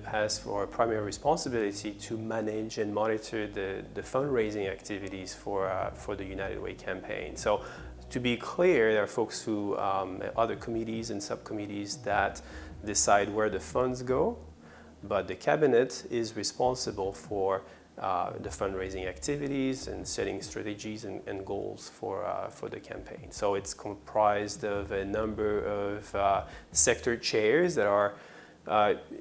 has for primary responsibility to manage and monitor the fundraising activities for the United Way campaign. So to be clear, there are folks who, other committees and subcommittees that decide where the funds go, but the cabinet is responsible for the fundraising activities and setting strategies and goals for the campaign. So it's comprised of a number of sector chairs that are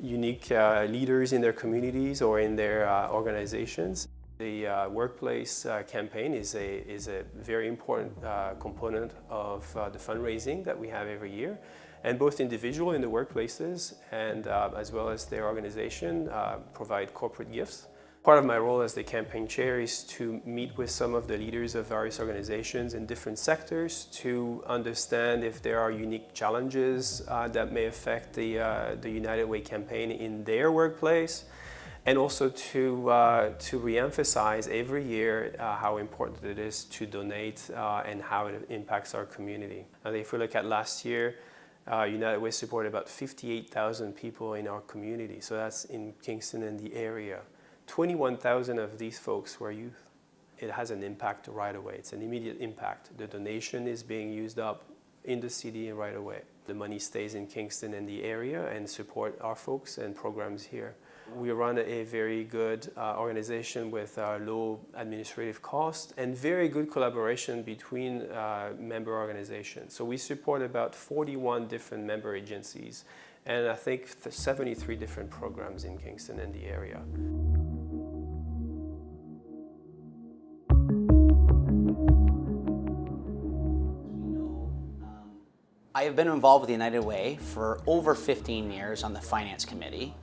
unique leaders in their communities or in their organizations. The workplace campaign is a very important component of the fundraising that we have every year. And both individual in the workplaces and as well as their organization provide corporate gifts. Part of my role as the campaign chair is to meet with some of the leaders of various organizations in different sectors to understand if there are unique challenges that may affect the United Way campaign in their workplace, and also to re-emphasize every year how important it is to donate and how it impacts our community. And if we look at last year, United Way supported about 58,000 people in our community, so that's in Kingston and the area. 21,000 of these folks were youth. It has an impact right away. It's an immediate impact. The donation is being used up in the city right away. The money stays in Kingston and the area and support our folks and programs here. We run a very good organization with low administrative costs and very good collaboration between member organizations. So we support about 41 different member agencies and I think 73 different programs in Kingston and the area.
I have been involved with the United Way for over 15 years on the Finance Committee.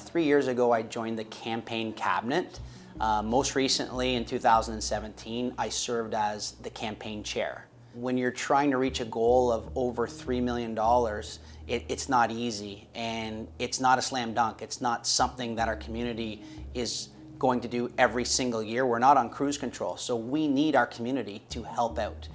3 years ago, I joined the campaign cabinet. Most recently, in 2017, I served as the campaign chair. When you're trying to reach a goal of over $3 million, it's not easy, and it's not a slam dunk. It's not something that our community is going to do every single year. We're not on cruise control, so we need our community to help out.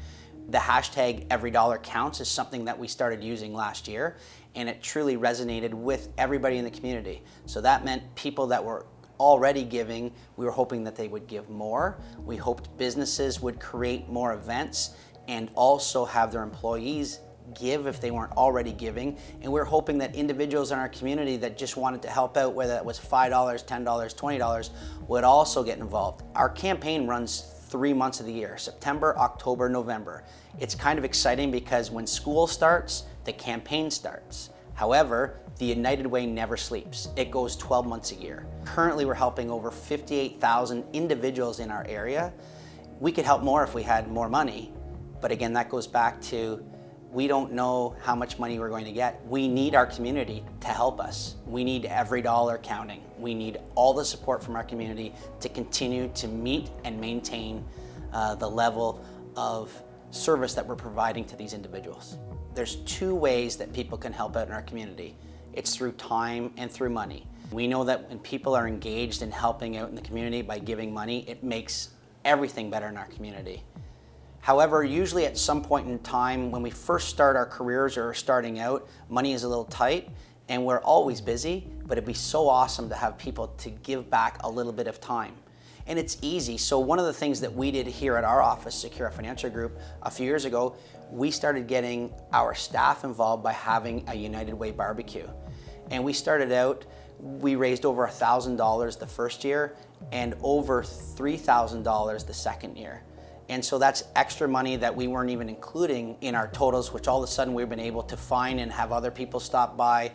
The hashtag Every Dollar Counts is something that we started using last year, and it truly resonated with everybody in the community. So that meant people that were already giving, we were hoping that they would give more. We hoped businesses would create more events and also have their employees give if they weren't already giving. And we're hoping that individuals in our community that just wanted to help out, whether that was $5, $10, $20, would also get involved. Our campaign runs 3 months of the year, September, October, November. It's kind of exciting because when school starts, the campaign starts. However, the United Way never sleeps. It goes 12 months a year. Currently, we're helping over 58,000 individuals in our area. We could help more if we had more money, but again, that goes back to we don't know how much money we're going to get. We need our community to help us. We need every dollar counting. We need all the support from our community to continue to meet and maintain the level of service that we're providing to these individuals. There's 2 ways that people can help out in our community. It's through time and through money. We know that when people are engaged in helping out in the community by giving money, it makes everything better in our community. However, usually at some point in time when we first start our careers or starting out, money is a little tight and we're always busy, but it'd be so awesome to have people to give back a little bit of time. And it's easy. So one of the things that we did here at our office, Secura Financial Group, a few years ago, we started getting our staff involved by having a United Way barbecue. And we started out, we raised over $1,000 the first year and over $3,000 the second year. And so that's extra money that we weren't even including in our totals, which all of a sudden we've been able to find and have other people stop by,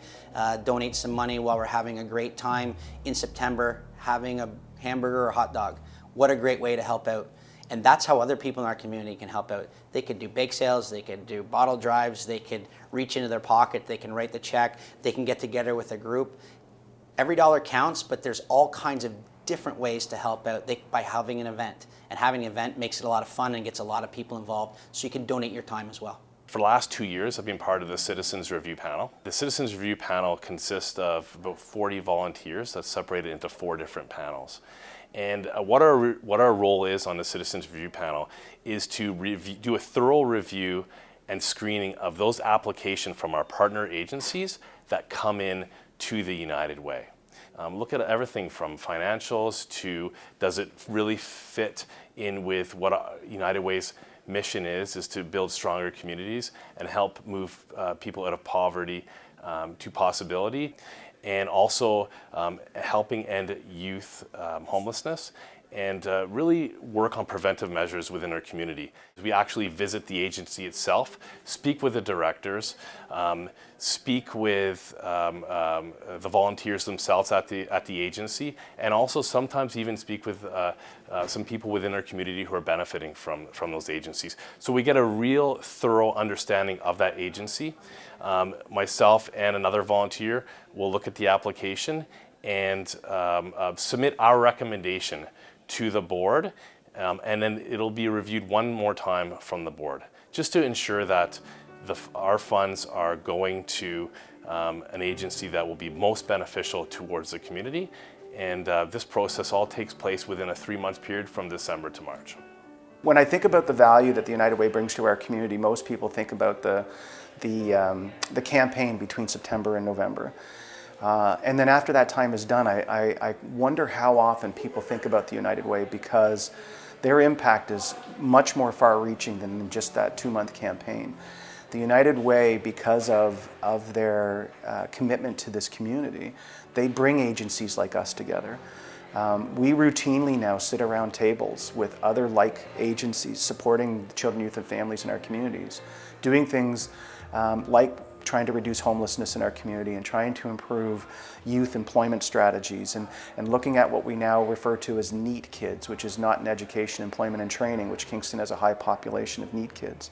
donate some money while we're having a great time in September, having a hamburger or hot dog. What a great way to help out. And that's how other people in our community can help out. They could do bake sales, they could do bottle drives, they could reach into their pocket, they can write the check, they can get together with a group. Every dollar counts, but there's all kinds of different ways to help out by having an event. And having an event makes it a lot of fun and gets a lot of people involved, so you can donate your time as well.
For the last 2 years, I've been part of the Citizens Review Panel. The Citizens Review Panel consists of about 40 volunteers that's separated into 4 different panels. And what our role is on the Citizens Review Panel is to do a thorough review and screening of those applications from our partner agencies that come in to the United Way. Look at everything from financials to does it really fit in with what United Way's mission is to build stronger communities and help move people out of poverty to possibility, and also helping end youth homelessness and really work on preventive measures within our community. We actually visit the agency itself, speak with the directors, speak with the volunteers themselves at the agency, and also sometimes even speak with some people within our community who are benefiting from those agencies. So we get a real thorough understanding of that agency. Myself and another volunteer will look at the application and submit our recommendation to the board, and then it'll be reviewed one more time from the board, just to ensure that our funds are going to an agency that will be most beneficial towards the community. And this process all takes place within a 3-month period from December to March.
When I think about the value that the United Way brings to our community, most people think about the campaign between September and November. And then after that time is done, I wonder how often people think about the United Way, because their impact is much more far-reaching than just that 2-month campaign. The United Way, because of their commitment to this community, they bring agencies like us together. We routinely now sit around tables with other like agencies supporting children, youth, and families in our communities, doing things like trying to reduce homelessness in our community and trying to improve youth employment strategies and looking at what we now refer to as NEET kids, which is not in education, employment, and training, which Kingston has a high population of NEET kids.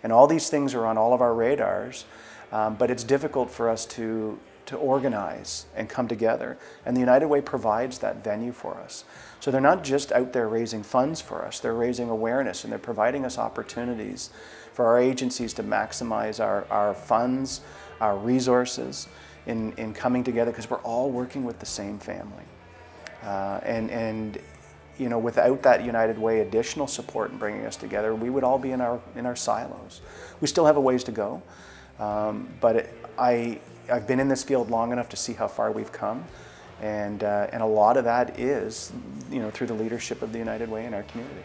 And all these things are on all of our radars, but it's difficult for us to organize and come together. And the United Way provides that venue for us. So they're not just out there raising funds for us, they're raising awareness and they're providing us opportunities for our agencies to maximize our funds, our resources in coming together, because we're all working with the same family. And you know, without that United Way additional support in bringing us together, we would all be in our silos. We still have a ways to go, but I've been in this field long enough to see how far we've come, and a lot of that is, you know, through the leadership of the United Way in our community.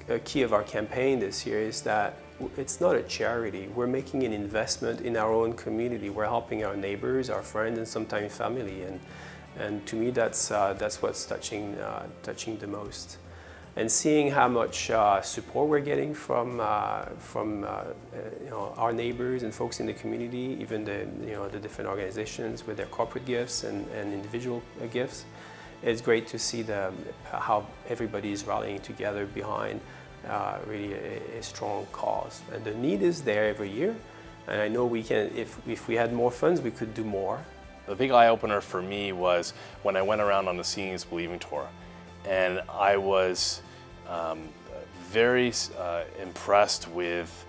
A key of our campaign this year is that it's not a charity. We're making an investment in our own community. We're helping our neighbors, our friends, and sometimes family. And to me, that's what's touching the most. And seeing how much support we're getting from you know, our neighbors and folks in the community, even the different organizations with their corporate gifts and individual gifts, it's great to see how everybody is rallying together behind really a strong cause. And the need is there every year, and I know we can. If we had more funds, we could do more.
The big eye-opener for me was when I went around on the Seeing is Believing tour, and I was very impressed with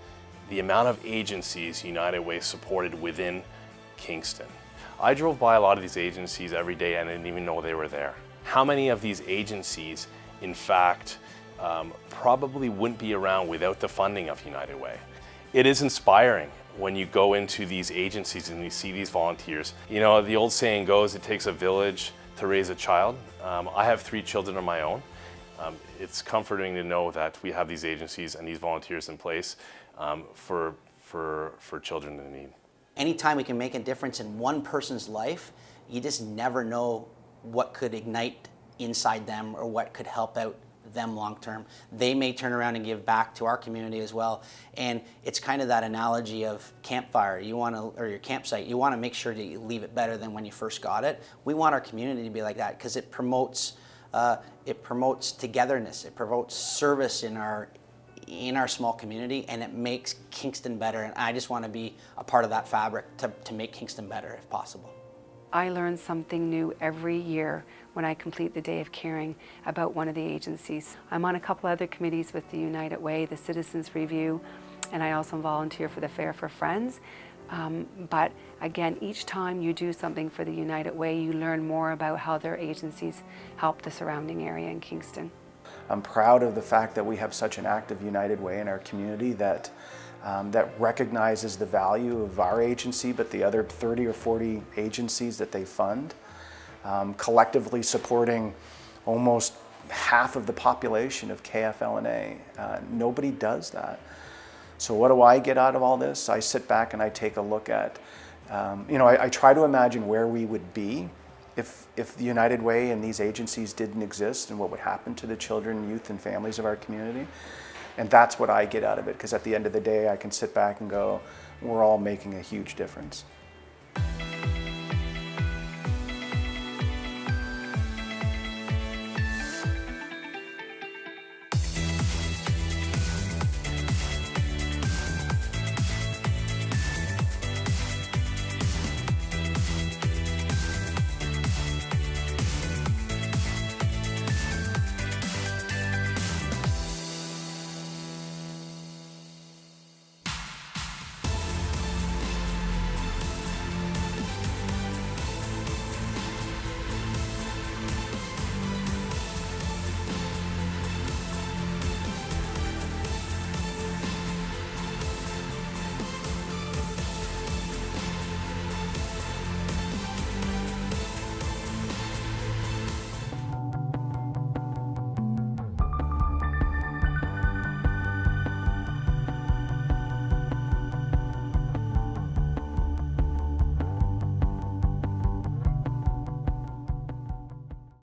the amount of agencies United Way supported within Kingston. I drove by a lot of these agencies every day and I didn't even know they were there. How many of these agencies, in fact, probably wouldn't be around without the funding of United Way? It is inspiring when you go into these agencies and you see these volunteers. You know, the old saying goes, it takes a village to raise a child. I have 3 children of my own. It's comforting to know that we have these agencies and these volunteers in place for children in need.
Anytime we can make a difference in one person's life, you just never know what could ignite inside them or what could help out them long term. They may turn around and give back to our community as well. And it's kind of that analogy of campfire. Or your campsite, you want to make sure that you leave it better than when you first got it. We want our community to be like that because it promotes togetherness. It promotes service in our small community, and it makes Kingston better. And I just want to be a part of that fabric to make Kingston better if possible.
I learn something new every year when I complete the Day of Caring about one of the agencies. I'm on a couple other committees with the United Way, the Citizens Review, and I also volunteer for the Fair for Friends. But again, each time you do something for the United Way, you learn more about how their agencies help the surrounding area in Kingston.
I'm proud of the fact that we have such an active United Way in our community that recognizes the value of our agency, but the other 30 or 40 agencies that they fund, collectively supporting almost half of the population of KFL&A. Nobody does that. So what do I get out of all this? I sit back and I take a look at, you know, I try to imagine where we would be if the United Way and these agencies didn't exist, and what would happen to the children, youth, and families of our community. And that's what I get out of it, because at the end of the day, I can sit back and go, we're all making a huge difference.